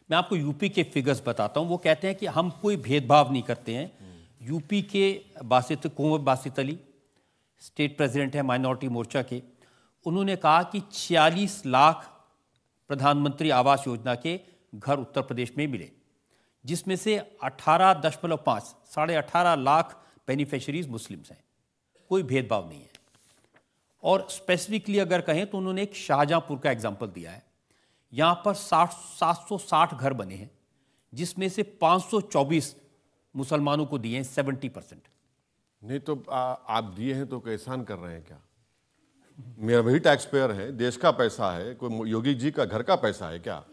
मैं आपको यूपी के फिगर्स बताता हूँ। वो कहते हैं कि हम कोई भेदभाव नहीं करते हैं। यूपी के कुंवर बासित अली स्टेट प्रेसिडेंट है माइनॉरिटी मोर्चा के, उन्होंने कहा कि 46 लाख प्रधानमंत्री आवास योजना के घर उत्तर प्रदेश में मिले, जिसमें से 18.5 18.5 लाख बेनिफिशरीज मुस्लिम्स हैं। कोई भेदभाव नहीं है। और स्पेसिफिकली अगर कहें तो उन्होंने एक शाहजहांपुर का एग्जाम्पल दिया है। यहाँ पर 760 घर बने हैं, जिसमें से 524 मुसलमानों को दिए हैं, 70%। नहीं तो आप दिए हैं तो एहसान कर रहे हैं क्या? मेरा वही टैक्स पेयर है, देश का पैसा है, कोई योगी जी का घर का पैसा है क्या?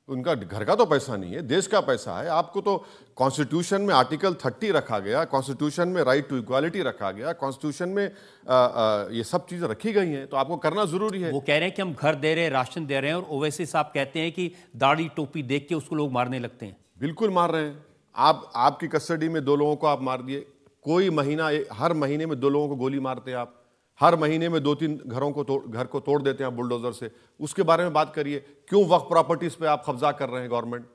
उनका घर का तो पैसा नहीं है, देश का पैसा है। आपको तो कॉन्स्टिट्यूशन में आर्टिकल 30 रखा गया, कॉन्स्टिट्यूशन में राइट टू इक्वालिटी रखा गया, कॉन्स्टिट्यूशन में ये सब चीजें रखी गई हैं, तो आपको करना जरूरी है। वो कह रहे हैं कि हम घर दे रहे हैं, राशन दे रहे हैं, और ओवैसी साहब कहते हैं कि दाढ़ी टोपी देख के उसको लोग मारने लगते हैं। बिल्कुल मार रहे हैं। आपकी कस्टडी में 2 लोगों को आप मार दिए, कोई महीना हर महीने में 2 लोगों को गोली मारते हैं आप, हर महीने में 2-3 घर को तोड़ देते हैं बुलडोजर से। उसके बारे में बात करिए। क्यों वक्फ प्रॉपर्टीज पे आप कब्जा कर रहे हैं? गवर्नमेंट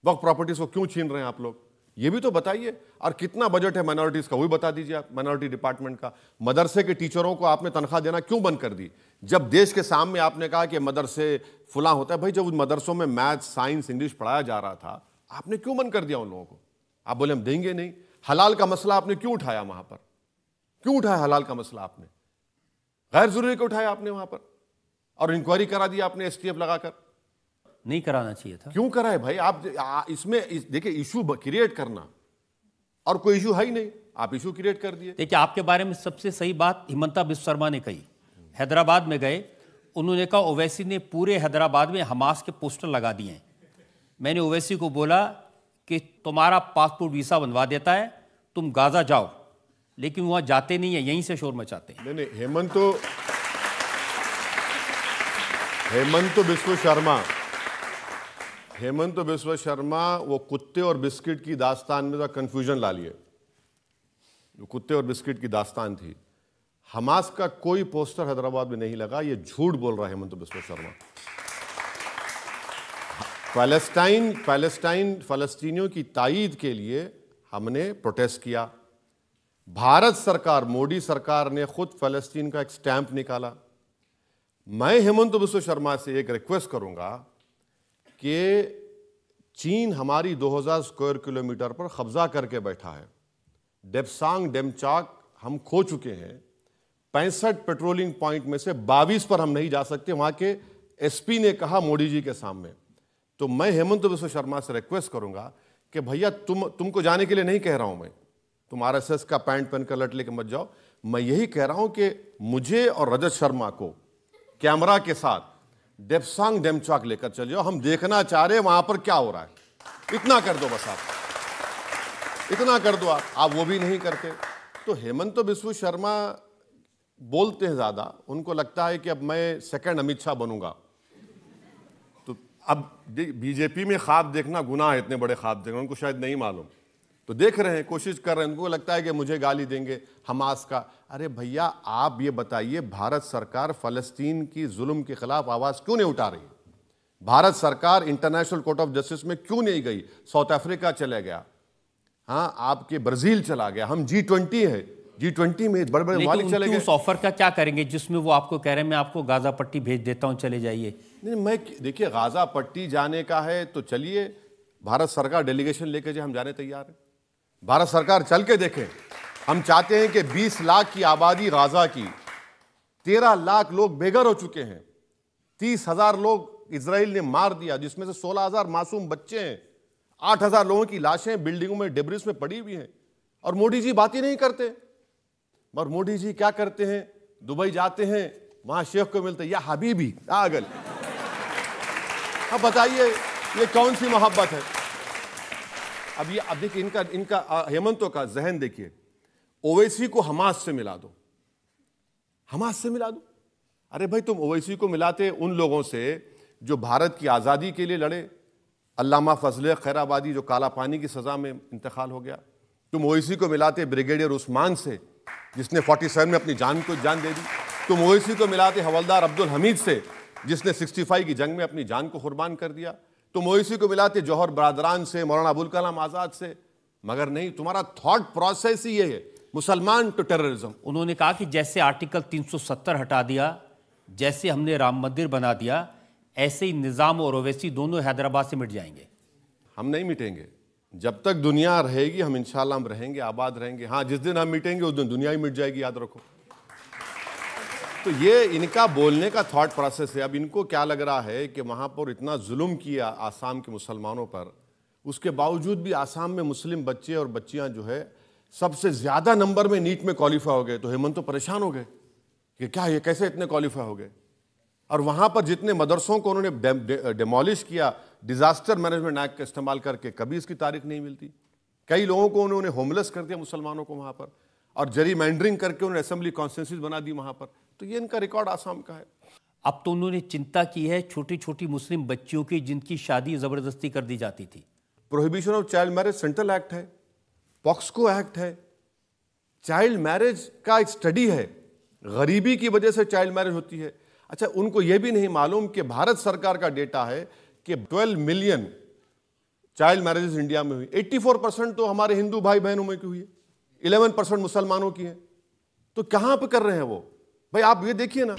वक्फ प्रॉपर्टीज को क्यों छीन रहे हैं आप लोग? ये भी तो बताइए। और कितना बजट है माइनॉरिटीज का, वो भी बता दीजिए आप, माइनॉरिटी डिपार्टमेंट का। मदरसे के टीचरों को आपने तनख्वाह देना क्यों बंद कर दी, जब देश के सामने आपने कहा कि मदरसे फुला होता है? भाई जब उन मदरसों में मैथ, साइंस, इंग्लिश पढ़ाया जा रहा था, आपने क्यों बंद कर दिया उन लोगों को? आप बोले हम देंगे नहीं। हलाल का मसला आपने क्यों उठाया वहां पर? क्यों उठाया हलाल का मसला आपने? गैर जरूरी को उठाया आपने वहां पर, और इंक्वायरी करा दी आपने एसटीएफ लगाकर। नहीं कराना चाहिए था। क्यों कराए भाई? आप इसमें देखिए, इशू क्रिएट करना, और कोई इशू है ही नहीं, आप इशू क्रिएट कर दिए। देखिए, आपके बारे में सबसे सही बात हिमंता बिस्वा शर्मा ने कही। हैदराबाद में गए, उन्होंने कहा ओवैसी ने पूरे हैदराबाद में हमास के पोस्टर लगा दिए हैं। मैंने ओवैसी को बोला कि तुम्हारा पासपोर्ट वीसा बनवा देता है, तुम गाजा जाओ, लेकिन वहां जाते नहीं है, यहीं से शोर मचाते हैं। नहीं, हेमंत बिस्वा शर्मा वो कुत्ते और बिस्किट की दास्तान में कंफ्यूजन ला लिए। जो कुत्ते और बिस्किट की दास्तान थी, हमास का कोई पोस्टर हैदराबाद में नहीं लगा। ये झूठ बोल रहा है हेमंत बिस्वा शर्मा। फलस्तीनियों की ताईद के लिए हमने प्रोटेस्ट किया। भारत सरकार, मोदी सरकार ने खुद फलस्तीन का एक स्टैंप निकाला। मैं हेमंत बिस्वा शर्मा से एक रिक्वेस्ट करूंगा कि चीन हमारी 2000 स्क्वायर किलोमीटर पर कब्जा करके बैठा है। डेप्सांग डेमचाक हम खो चुके हैं। 65 पेट्रोलिंग पॉइंट में से 22 पर हम नहीं जा सकते, वहां के एसपी ने कहा मोदी जी के सामने। तो मैं हेमंत बिस्वा शर्मा से रिक्वेस्ट करूंगा कि भैया तुमको जाने के लिए नहीं कह रहा हूं मैं, तुम आरएसएस का पैंट पहनकर लट लेके मत जाओ। मैं यही कह रहा हूं कि मुझे और रजत शर्मा को कैमरा के साथ डेप्सांग डेमचाक लेकर चल जाओ। हम देखना चाह रहे हैं वहां पर क्या हो रहा है। इतना कर दो बस, आप इतना कर दो। आप वो भी नहीं करते। तो हेमंत बिस्वा शर्मा बोलते हैं ज्यादा, उनको लगता है कि अब मैं सेकंड अमित शाह बनूंगा। तो अब बीजेपी में ख्वाब देखना गुनाह है, इतने बड़े ख्वाब देखना, उनको शायद नहीं मालूम। तो देख रहे हैं, कोशिश कर रहे हैं। उनको लगता है कि मुझे गाली देंगे हमास का। अरे भैया, आप ये बताइए, भारत सरकार फलस्तीन की जुल्म के खिलाफ आवाज क्यों नहीं उठा रही? भारत सरकार इंटरनेशनल कोर्ट ऑफ जस्टिस में क्यों नहीं गई? साउथ अफ्रीका चले गया, हाँ, आपके ब्राजील चला गया। हम G20 है, G20 में बड़े बड़े मालिक चले गए। उस ऑफर का क्या करेंगे जिसमें वो आपको कह रहे हैं मैं आपको गाजा पट्टी भेज देता हूं, चले जाइए? नहीं, मैं देखिए, गाजा पट्टी जाने का है तो चलिए, भारत सरकार डेलीगेशन लेके जाए, हम जाने तैयार हैं। भारत सरकार चल के देखें। हम चाहते हैं कि 20 लाख की आबादी गाजा की, 13 लाख लोग बेघर हो चुके हैं, 30,000 लोग इजराइल ने मार दिया, जिसमें से 16,000 मासूम बच्चे हैं, 8,000 लोगों की लाशें बिल्डिंगों में, डेब्रिस में पड़ी हुई हैं, और मोदी जी बात ही नहीं करते। और मोदी जी क्या करते हैं? दुबई जाते हैं, वहां शेख को मिलते हैं, या हबीबी आगल। अब बताइए ये कौन सी मोहब्बत है? अब देखिए, इनका हेमंतों का जहन देखिए। ओवैसी को हमास से मिला दो, हमास से मिला दो। अरे भाई, तुम ओवैसी को मिलाते उन लोगों से जो भारत की आज़ादी के लिए लड़े। अल्लामा फजल खैराबादी जो काला पानी की सज़ा में इंतकाल हो गया। तुम ओवैसी को मिलाते ब्रिगेडियर उस्मान से, जिसने 47 में अपनी जान दे दी। तुम ओवैसी को मिलाते हवलदार अब्दुल हमीद से, जिसने 65 की जंग में अपनी जान को कुर्बान कर दिया। तुम ओवैसी को मिलाते जौहर बरादरान से, मौलाना अबुल कलाम आजाद से, मगर नहीं, तुम्हारा थॉट प्रोसेस ही ये है, मुसलमान टू टेररिज्म। उन्होंने कहा कि जैसे आर्टिकल 370 हटा दिया, जैसे हमने राम मंदिर बना दिया, ऐसे ही निज़ाम और ओवैसी दोनों हैदराबाद से मिट जाएंगे। हम नहीं मिटेंगे, जब तक दुनिया रहेगी हम इंशाल्लाह हम रहेंगे, आबाद रहेंगे। हाँ, जिस दिन हम मिटेंगे उस दिन दुनिया ही मिट जाएगी, याद रखो। तो ये इनका बोलने का थॉट प्रोसेस है। अब इनको क्या लग रहा है कि वहाँ पर इतना जुल्म किया आसाम के मुसलमानों पर, उसके बावजूद भी आसाम में मुस्लिम बच्चे और बच्चियाँ जो है सबसे ज़्यादा नंबर में नीट में क्वालिफाई हो गए। तो हेमंत तो परेशान हो गए कि क्या ये कैसे इतने क्वालिफाई हो गए। और वहाँ पर जितने मदरसों को उन्होंने डिमोलिश किया डिज़ास्टर मैनेजमेंट एक्ट का इस्तेमाल करके, कभी इसकी तारीख नहीं मिलती। कई लोगों को उन्होंने होमलेस कर दिया मुसलमानों को वहाँ पर, और जरी मैंडरिंग करके उन्होंने असेंबली कॉन्स्टिट्यूंसीज बना दी वहाँ पर। तो ये इनका रिकॉर्ड आसाम का है। अब तो उन्होंने चिंता की है छोटी छोटी मुस्लिम बच्चियों की जिनकी शादी ज़बरदस्ती कर दी जाती थी। Prohibition of child marriage central act है, पॉक्सको एक्ट है, चाइल्ड मैरिज का एक स्टडी है, गरीबी की वजह से चाइल्ड मैरिज होती है। अच्छा, उनको यह भी नहीं मालूम कि भारत सरकार का डेटा है कि 12 मिलियन चाइल्ड मैरिजेस इंडिया में हुई, 84% तो हमारे हिंदू भाई बहनों में की हुई है, 11% मुसलमानों की है। तो कहां पे कर रहे हैं वो? भाई आप ये देखिए ना।